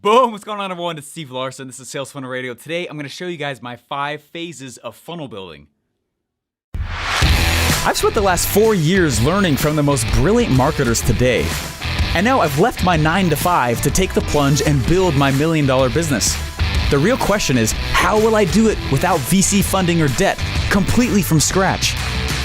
Boom! What's going on, everyone? It's Steve Larson. This is Sales Funnel Radio. Today, I'm going to show you guys my 5 phases of funnel building. I've spent the last 4 years learning from the most brilliant marketers today. And now I've left my 9 to 5 to take the plunge and build my $1 million business. The real question is, how will I do it without VC funding or debt, completely from scratch?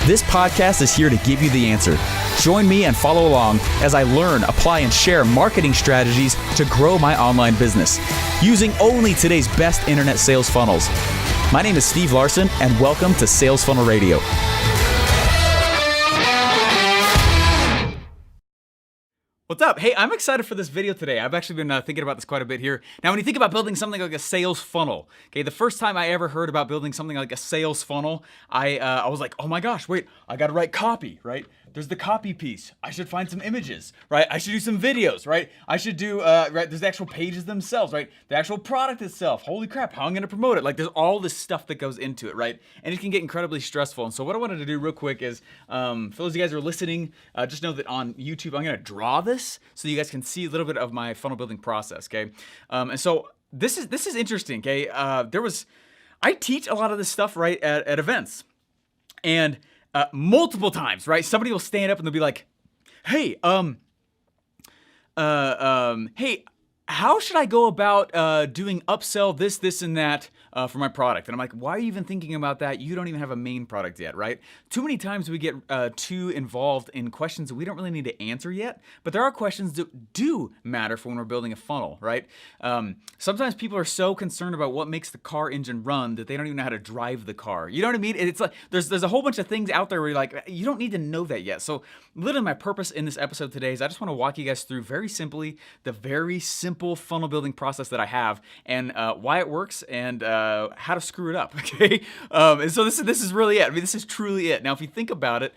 This podcast is here to give you the answer. Join me and follow along as I learn, apply, and share marketing strategies to grow my online business using only today's best internet sales funnels. My name is Steve Larson, and welcome to Sales Funnel Radio. What's up? Hey, I'm excited for this video today. I've actually been thinking about this quite a bit here. Now, when you think about building something like a sales funnel, okay, the first time I ever heard about building something like a sales funnel, I was like, oh my gosh, wait, I gotta write copy, right? There's the copy piece. I should find some images, right? I should do some videos, right? I should do, right, there's the actual pages themselves, right? The actual product itself. Holy crap, how I'm gonna promote it. Like, there's all this stuff that goes into it, right? And it can get incredibly stressful. And so what I wanted to do real quick is, for those of you guys who are listening, just know that on YouTube, I'm gonna draw this so you guys can see a little bit of my funnel building process, okay? And so this is interesting, okay? I teach a lot of this stuff, right, at events. And multiple times, right? Somebody will stand up and they'll be like, hey, hey, how should I go about doing upsell this, and that for my product? And I'm like, why are you even thinking about that? You don't even have a main product yet, right? Too many times we get too involved in questions that we don't really need to answer yet, but there are questions that do matter for when we're building a funnel, right? Sometimes people are so concerned about what makes the car engine run that they don't even know how to drive the car. You know what I mean? It's like there's a whole bunch of things out there where you're like, you don't need to know that yet. So literally my purpose in this episode today is I just want to walk you guys through very simply the very simple funnel building process that I have and why it works and how to screw it up, okay? And so this is really it. I mean, this is truly it. Now, if you think about it,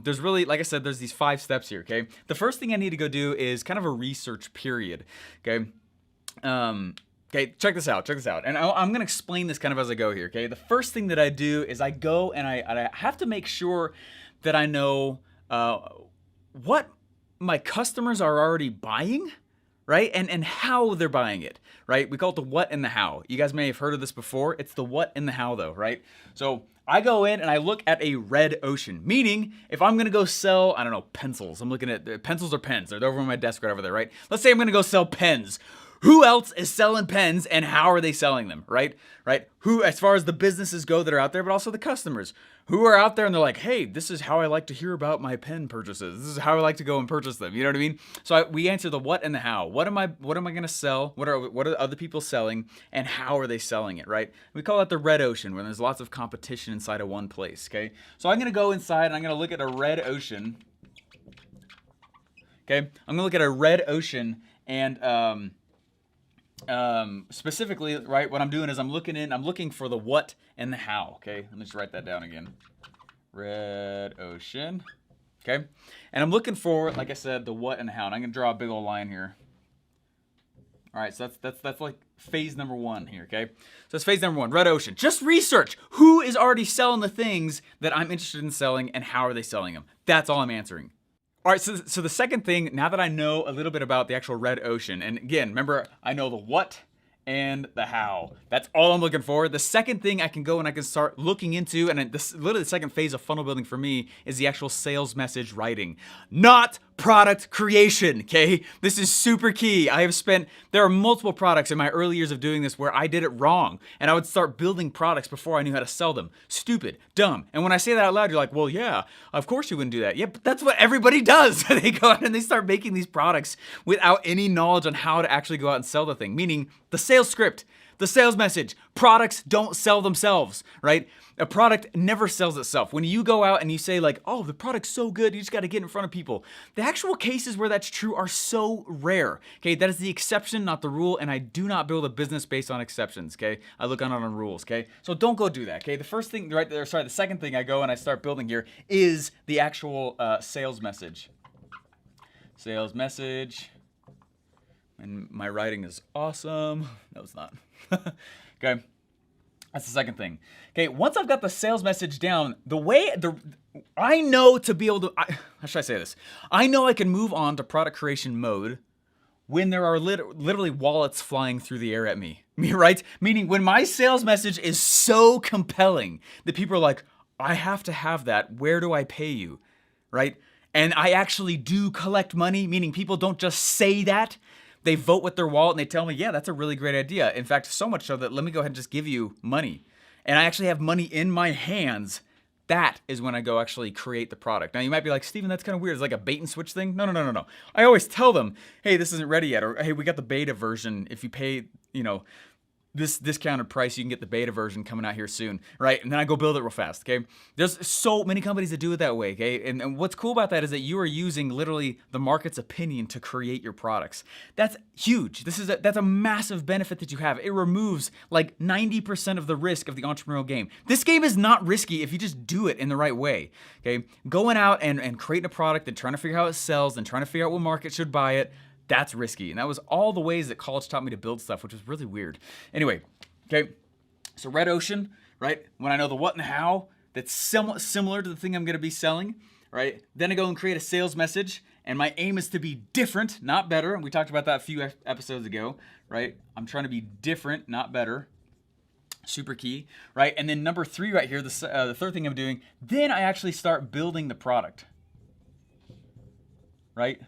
there's really, like I said, there's these 5 steps here, okay? The first thing I need to go do is kind of a research period, okay? Okay, check this out. And I'm gonna explain this kind of as I go here, okay? The first thing that I do is I go and I have to make sure that I know what my customers are already buying, right? And how they're buying it, right? We call it the what and the how. You guys may have heard of this before. It's the what and the how though, right? So I go in and I look at a red ocean, meaning if I'm gonna go sell, I don't know, pencils. I'm looking at pencils or pens. They're over on my desk right over there, right? Let's say I'm gonna go sell pens. Who else is selling pens and how are they selling them, right? Who, as far as the businesses go that are out there, but also the customers who are out there and they're like, hey, this is how I like to hear about my pen purchases. This is how I like to go and purchase them. You know what I mean? So we answer the what and the how. What am I going to sell? What are other people selling and how are they selling it, right? We call that the red ocean where there's lots of competition inside of one place, okay? So I'm going to go inside and I'm going to look at a red ocean. Okay? I'm going to look at a red ocean and specifically, right, what I'm doing is I'm looking for the what and the how, okay? Let me just write that down again. Red ocean, okay? And I'm looking for, like I said, the what and the how. And I'm gonna draw a big old line here. All right, so that's like phase number 1 here, okay? So that's phase number 1, red ocean. Just research who is already selling the things that I'm interested in selling and how are they selling them. That's all I'm answering. All right, so the second thing, now that I know a little bit about the actual red ocean, and again, remember, I know the what and the how. That's all I'm looking for. The second thing I can go and I can start looking into, and literally the second phase of funnel building for me is the actual sales message writing, not product creation, okay? This is super key. There are multiple products in my early years of doing this where I did it wrong, and I would start building products before I knew how to sell them. Stupid, dumb. And when I say that out loud, you're like, well, yeah, of course you wouldn't do that. Yeah, but that's what everybody does. They go out and they start making these products without any knowledge on how to actually go out and sell the thing, meaning the sales script, the sales message. Products don't sell themselves, right? A product never sells itself. When you go out and you say like, oh, the product's so good, you just got to get in front of people. The actual cases where that's true are so rare, okay? That is the exception, not the rule, and I do not build a business based on exceptions, okay? I look on rules, okay? So don't go do that, okay? The second thing I go and I start building here is the actual sales message. Sales message. And my writing is awesome. No, it's not. Okay. That's the second thing. Okay, once I've got the sales message down, I know to be able to, how should I say this? I know I can move on to product creation mode when there are literally wallets flying through the air at me, right? Meaning when my sales message is so compelling that people are like, I have to have that. Where do I pay you? Right? And I actually do collect money, meaning people don't just say that. They vote with their wallet and they tell me, yeah, that's a really great idea. In fact, so much so that let me go ahead and just give you money. And I actually have money in my hands. That is when I go actually create the product. Now you might be like, Steven, that's kind of weird. It's like a bait and switch thing. No. I always tell them, hey, this isn't ready yet. Or hey, we got the beta version. If you pay, this discounted price, you can get the beta version coming out here soon, right? And then I go build it real fast, okay? There's so many companies that do it that way, okay? And what's cool about that is that you are using literally the market's opinion to create your products. That's huge. That's a massive benefit that you have. It removes like 90% of the risk of the entrepreneurial game. This game is not risky if you just do it in the right way, okay? Going out and creating a product and trying to figure out how it sells and trying to figure out what market should buy it, that's risky. And that was all the ways that college taught me to build stuff, which was really weird. Anyway, okay, so Red Ocean, right? When I know the what and how, that's somewhat similar to the thing I'm gonna be selling, right? Then I go and create a sales message, and my aim is to be different, not better. And we talked about that a few episodes ago, right? I'm trying to be different, not better. Super key, right? And then number 3 right here, the third thing I'm doing, then I actually start building the product, right?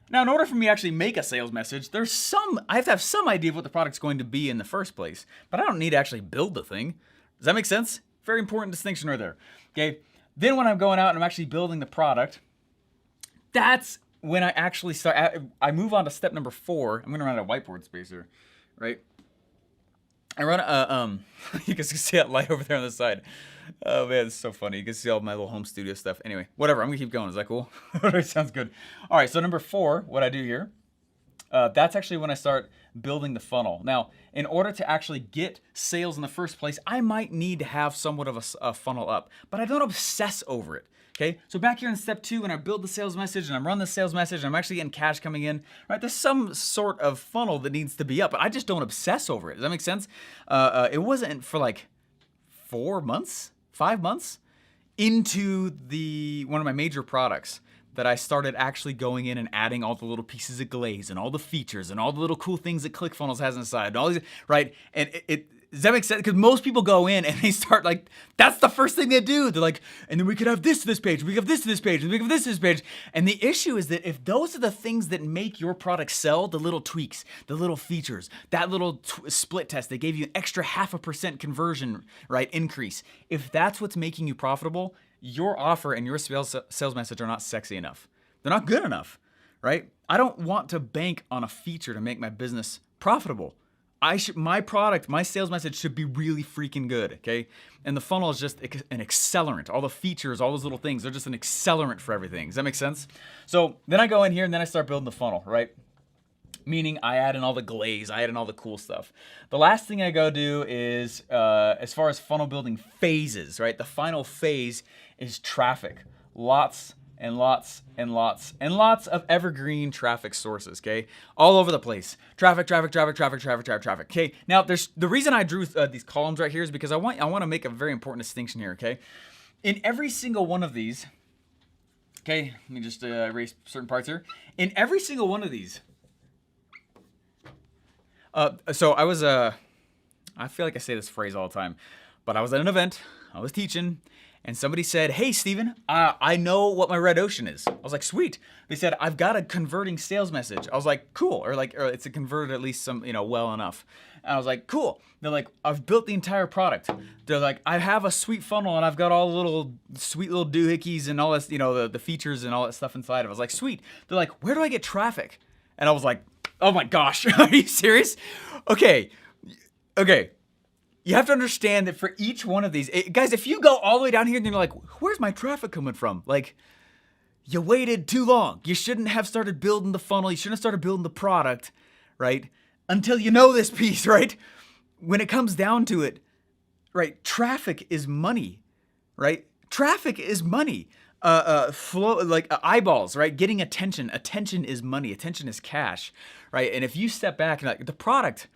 Now, in order for me to actually make a sales message, I have to have some idea of what the product's going to be in the first place, but I don't need to actually build the thing. Does that make sense? Very important distinction right there, okay? Then when I'm going out and I'm actually building the product, that's when I actually start, I move on to step number 4. I'm gonna run out of whiteboard space here, right? I run you can see that light over there on the side. Oh man, it's so funny. You can see all my little home studio stuff. Anyway, whatever, I'm gonna keep going. Is that cool? Sounds good. All right, so number 4, what I do here, that's actually when I start building the funnel. Now, in order to actually get sales in the first place, I might need to have somewhat of a funnel up, but I don't obsess over it. Okay, so back here in step 2, when I build the sales message and I'm running the sales message and I'm actually getting cash coming in, right? There's some sort of funnel that needs to be up, but I just don't obsess over it. Does that make sense? It wasn't for like 4 months, 5 months into one of my major products that I started actually going in and adding all the little pieces of glaze and all the features and all the little cool things that ClickFunnels has inside, and all these, right? And does that make sense? Because most people go in and they start like, that's the first thing they do. They're like, and then we could have this page, we have this page, and we have this page. And the issue is that if those are the things that make your product sell, the little tweaks, the little features, that little split test, they gave you an extra 0.5% conversion, right, increase. If that's what's making you profitable, your offer and your sales message are not sexy enough. They're not good enough, right? I don't want to bank on a feature to make my business profitable. My product, my sales message should be really freaking good, okay? And the funnel is just an accelerant. All the features, all those little things, they're just an accelerant for everything. Does that make sense? So then I go in here and then I start building the funnel, right? Meaning I add in all the glaze, I add in all the cool stuff. The last thing I go do is, as far as funnel building phases, right? The final phase is traffic. Lots and lots and lots and lots of evergreen traffic sources, okay? All over the place. Traffic, okay? Now, the reason I drew these columns right here is because I want to make a very important distinction here, okay? In every single one of these, okay, let me just erase certain parts here. In every single one of these, so I was, I feel like I say this phrase all the time, but I was at an event, I was teaching, and somebody said, hey, Steven, I know what my Red Ocean is. I was like, sweet. They said, I've got a converting sales message. I was like, cool. Or it's a converted at least some, well enough. And I was like, cool. They're like, I've built the entire product. They're like, I have a sweet funnel and I've got all the little sweet little doohickeys and all this, the features and all that stuff inside of it. I was like, sweet. They're like, where do I get traffic? And I was like, oh my gosh, are you serious? Okay. You have to understand that for each one of these, guys, if you go all the way down here and you're like, where's my traffic coming from? Like, you waited too long. You shouldn't have started building the funnel. You shouldn't have started building the product, right? Until you know this piece, right? When it comes down to it, right? Traffic is money, right? Traffic is money. Eyeballs, right? Getting attention. Attention is money. Attention is cash, right? And if you step back and like the product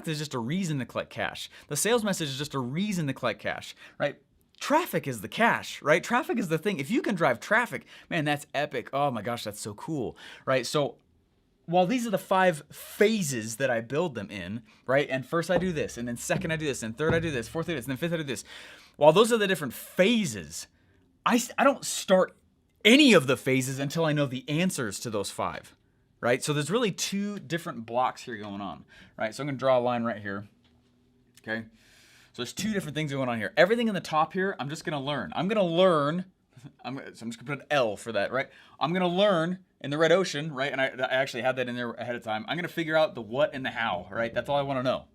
is just a reason to collect cash. The sales message is just a reason to collect cash, right? Traffic is the cash, right? Traffic is the thing. If you can drive traffic, man, that's epic. Oh my gosh, that's so cool, right? So while these are the 5 phases that I build them in, right? And first I do this, and then second I do this, and third I do this, fourth I do this, and then fifth I do this. While those are the different phases, I don't start any of the phases until I know the answers to those 5, right? So there's really 2 different blocks here going on, right? So I'm gonna draw a line right here, okay? So there's 2 different things going on here. Everything in the top here, I'm just gonna learn. I'm just gonna put an L for that, right? I'm gonna learn in the red ocean, right? And I actually had that in there ahead of time. I'm gonna figure out the what and the how, right? That's all I wanna know.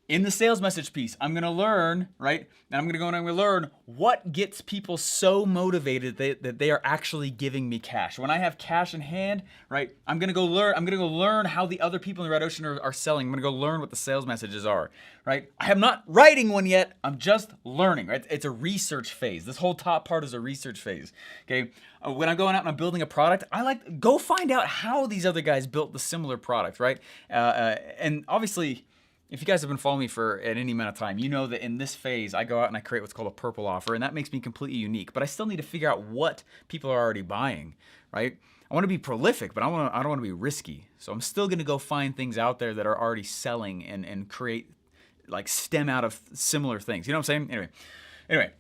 In the sales message piece, I'm gonna learn, right? And I'm gonna go and I'm gonna learn what gets people so motivated that they are actually giving me cash. When I have cash in hand, right? I'm gonna go learn how the other people in the red ocean are selling. I'm gonna go learn what the sales messages are, right? I am not writing one yet. I'm just learning, right? It's a research phase. This whole top part is a research phase, okay? When I'm going out and I'm building a product, I like go find out how these other guys built the similar product, right? And obviously, if you guys have been following me for any amount of time, you know that in this phase, I go out and I create what's called a purple offer, and that makes me completely unique. But I still need to figure out what people are already buying, right? I want to be prolific, but I don't want to be risky. So I'm still going to go find things out there that are already selling and create, like, stem out of similar things. You know what I'm saying? Anyway.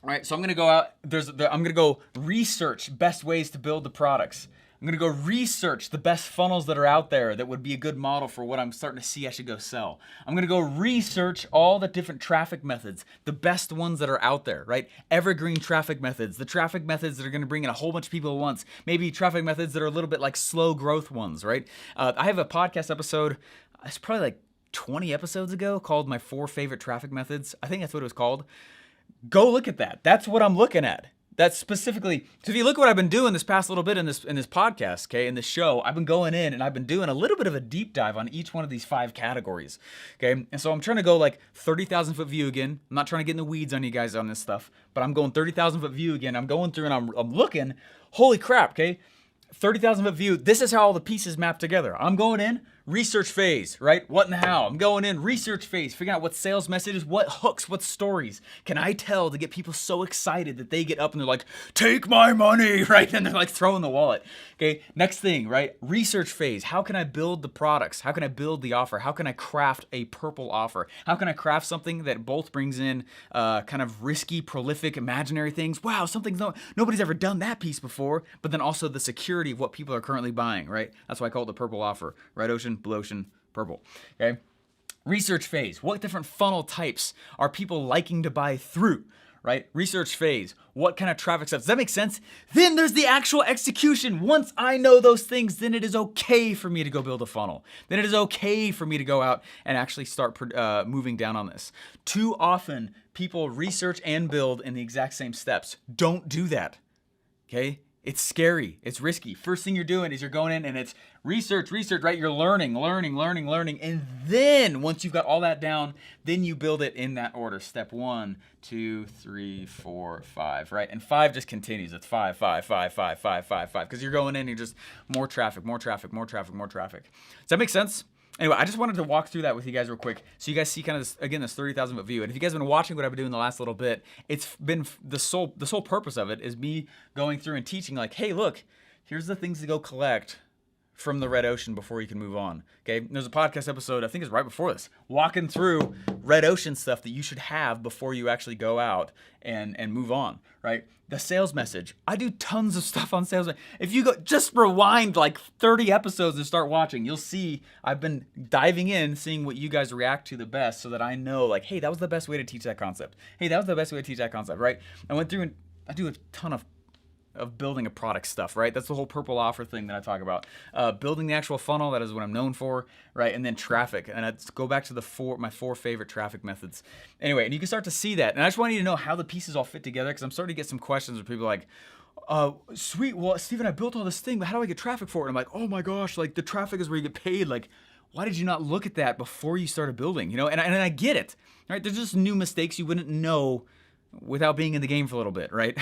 All right, so I'm going to go out. I'm going to go research best ways to build the products. I'm gonna go research the best funnels that are out there that would be a good model for what I'm starting to see I should go sell. I'm gonna go research all the different traffic methods, the best ones that are out there, right? Evergreen traffic methods, the traffic methods that are gonna bring in a whole bunch of people at once, maybe traffic methods that are a little bit like slow growth ones, right? I have a podcast episode, it's probably like 20 episodes ago, called My 4 Favorite Traffic Methods. I think that's what it was called. Go look at that. That's what I'm looking at. That's specifically, so if you look at what I've been doing this past little bit in this podcast, okay, in this show, I've been going in and I've been doing a little bit of a deep dive on each one of these 5 categories, okay? And so I'm trying to go like 30,000 foot view again. I'm not trying to get in the weeds on you guys on this stuff, but I'm going 30,000 foot view again. I'm going through and I'm looking, holy crap, okay? 30,000 foot view, this is how all the pieces map together. I'm going in, research phase, right? What and how. I'm going in, research phase, figuring out what sales messages, what hooks, what stories can I tell to get people so excited that they get up and they're like, take my money, right? And they're like throwing the wallet. Okay, next thing, right? Research phase. How can I build the products? How can I build the offer? How can I craft a purple offer? How can I craft something that both brings in kind of risky, prolific, imaginary things? Wow, nobody's ever done that piece before, but then also the security of what people are currently buying, right? That's why I call it the purple offer. Red ocean, blue ocean, purple, okay? Research phase. What different funnel types are people liking to buy through, right? Research phase. What kind of traffic stuff? Does that make sense? Then there's the actual execution. Once I know those things, then it is okay for me to go build a funnel. Then it is okay for me to go out and actually start moving down on this. Too often, people research and build in the exact same steps. Don't do that, okay? It's scary. It's risky. First thing you're doing is you're going in and it's research, right? You're learning. And then once you've got all that down, then you build it in that order. Step 1, 2, 3, 4, 5, right? And 5 just continues. It's 5, because you're going in, you're just more traffic. Does that make sense? Anyway, I just wanted to walk through that with you guys real quick so you guys see kind of this, again, this 30,000 foot view. And if you guys have been watching what I've been doing the last little bit, it's been the sole purpose of it is me going through and teaching like, hey, look, here's the things to go collect from the red ocean before you can move on. Okay, and there's a podcast episode, I think it's right before this, walking through red ocean stuff that you should have before you actually go out and move on, right? The sales message. I do tons of stuff on sales. If you go just rewind like 30 episodes and start watching, you'll see I've been diving in, seeing what you guys react to the best so that I know like, hey, that was the best way to teach that concept. Hey, that was the best way to teach that concept, right? I went through and I do a ton of building a product stuff, right? That's the whole purple offer thing that I talk about. Building the actual funnel, that is what I'm known for, right? And then traffic. And let's go back to my 4 favorite traffic methods. Anyway, and you can start to see that. And I just want you to know how the pieces all fit together because I'm starting to get some questions where people are like, sweet, well, Steven, I built all this thing, but how do I get traffic for it? And I'm like, oh my gosh, like the traffic is where you get paid. Like, why did you not look at that before you started building? You know, and I get it, right? There's just new mistakes you wouldn't know without being in the game for a little bit, right?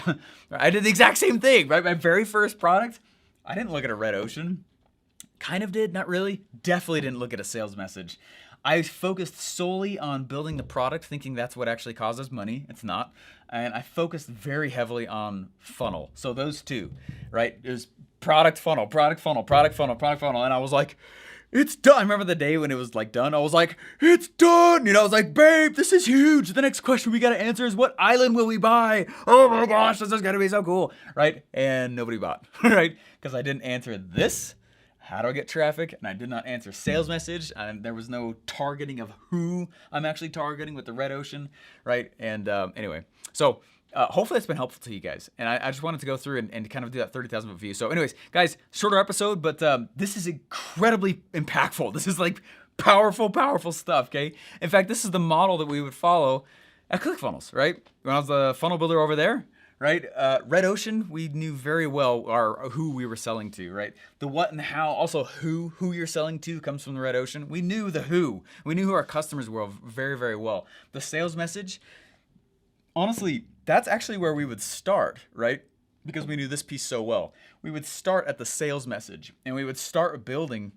I did the exact same thing, right? My very first product, I didn't look at a red ocean. kind of did, not really. Definitely didn't look at a sales message. I focused solely on building the product, thinking that's what actually causes money. It's not. And I focused very heavily on funnel. So those two, right? It was product funnel, product funnel, product funnel, product funnel. And I was like, it's done. I remember the day when it was like done. I was like, it's done. I was like, babe, this is huge. The next question we got to answer is, what island will we buy? Oh my gosh, this is going to be so cool. Right? And nobody bought, right? Because I didn't answer this. How do I get traffic? And I did not answer sales message. And there was no targeting of who I'm actually targeting with the Red Ocean, right? And anyway, so hopefully that's been helpful to you guys. And I just wanted to go through and kind of do that 30,000 foot view. So anyways, guys, shorter episode, but this is incredibly impactful. This is like powerful, powerful stuff, okay? In fact, this is the model that we would follow at ClickFunnels, right? When I was the funnel builder over there, right? Red Ocean, we knew very well who we were selling to, right? The what and how, also who you're selling to comes from the Red Ocean. We knew the who. We knew who our customers were very, very well. The sales message, honestly, that's actually where we would start, right? Because we knew this piece so well. We would start at the sales message, and we would start building.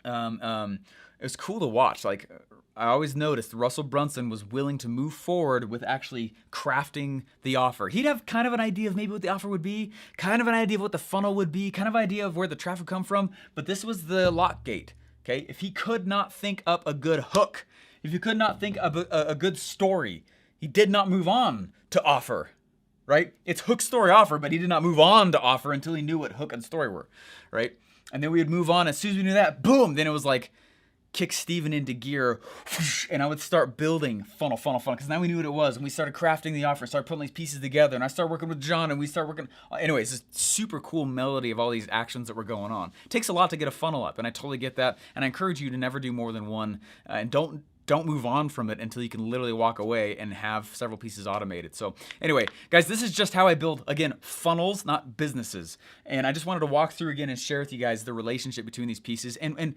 It was cool to watch. Like, I always noticed Russell Brunson was willing to move forward with actually crafting the offer. He'd have kind of an idea of maybe what the offer would be, kind of an idea of what the funnel would be, kind of idea of where the traffic would come from, but this was the lock gate, okay? If he could not think up a good hook, if he could not think of a good story, he did not move on to offer, right? It's hook, story, offer, but he did not move on to offer until he knew what hook and story were, right? And then we would move on. As soon as we knew that, boom, then it was like, kick Steven into gear, and I would start building funnel, because now we knew what it was, and we started crafting the offer, started putting these pieces together, and I started working with John, and we started working, anyways, this super cool melody of all these actions that were going on. It takes a lot to get a funnel up, and I totally get that, and I encourage you to never do more than one, and don't move on from it until you can literally walk away and have several pieces automated. So anyway, guys, this is just how I build, again, funnels, not businesses. And I just wanted to walk through again and share with you guys the relationship between these pieces and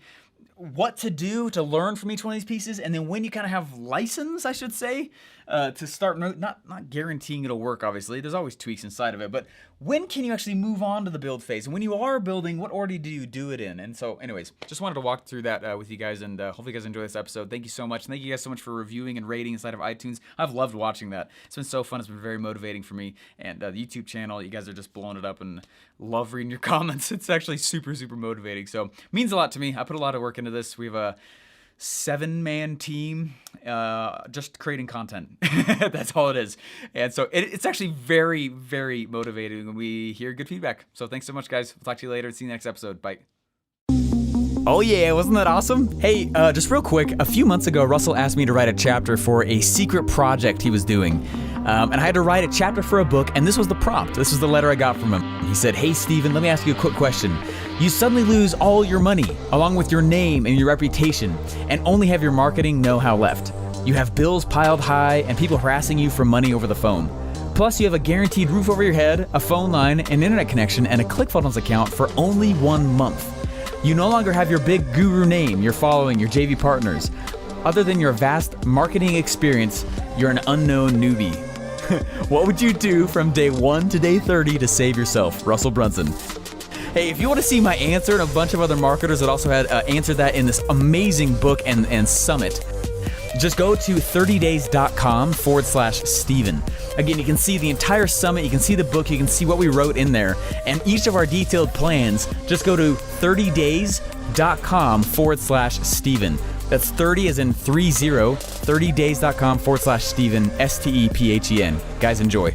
what to do to learn from each one of these pieces. And then when you kind of have license, I should say, to start, not guaranteeing it'll work, obviously. There's always tweaks inside of it. But when can you actually move on to the build phase? And when you are building, what order do you do it in? And so anyways, just wanted to walk through that with you guys, and hopefully you guys enjoy this episode. Thank you so much. And thank you guys so much for reviewing and rating inside of iTunes. I've loved watching that. It's been so fun. It's been very motivating for me. And the YouTube channel, you guys are just blowing it up, and love reading your comments. It's actually super, super motivating. So it means a lot to me. I put a lot of work into this. We have a 7-man team just creating content. That's all it is. And so it's actually very, very motivating when we hear good feedback. So thanks so much, guys. We'll talk to you later. See you next episode. Bye. Oh yeah, wasn't that awesome? Hey, just real quick, a few months ago, Russell asked me to write a chapter for a secret project he was doing. And I had to write a chapter for a book, and this was the prompt. This was the letter I got from him. He said, "Hey Steven, let me ask you a quick question. You suddenly lose all your money, along with your name and your reputation, and only have your marketing know-how left. You have bills piled high and people harassing you for money over the phone. Plus, you have a guaranteed roof over your head, a phone line, an internet connection, and a ClickFunnels account for only 1 month. You no longer have your big guru name, your following, your JV partners. Other than your vast marketing experience, you're an unknown newbie. What would you do from day 1 to day 30 to save yourself? Russell Brunson." Hey, if you want to see my answer and a bunch of other marketers that also had answered that in this amazing book and summit, just go to 30days.com/Steven. Again, you can see the entire summit, you can see the book, you can see what we wrote in there, and each of our detailed plans. Just go to 30days.com/Steven. That's 30 as in 30, 30days.com/Steven, STEPHEN. Guys, enjoy.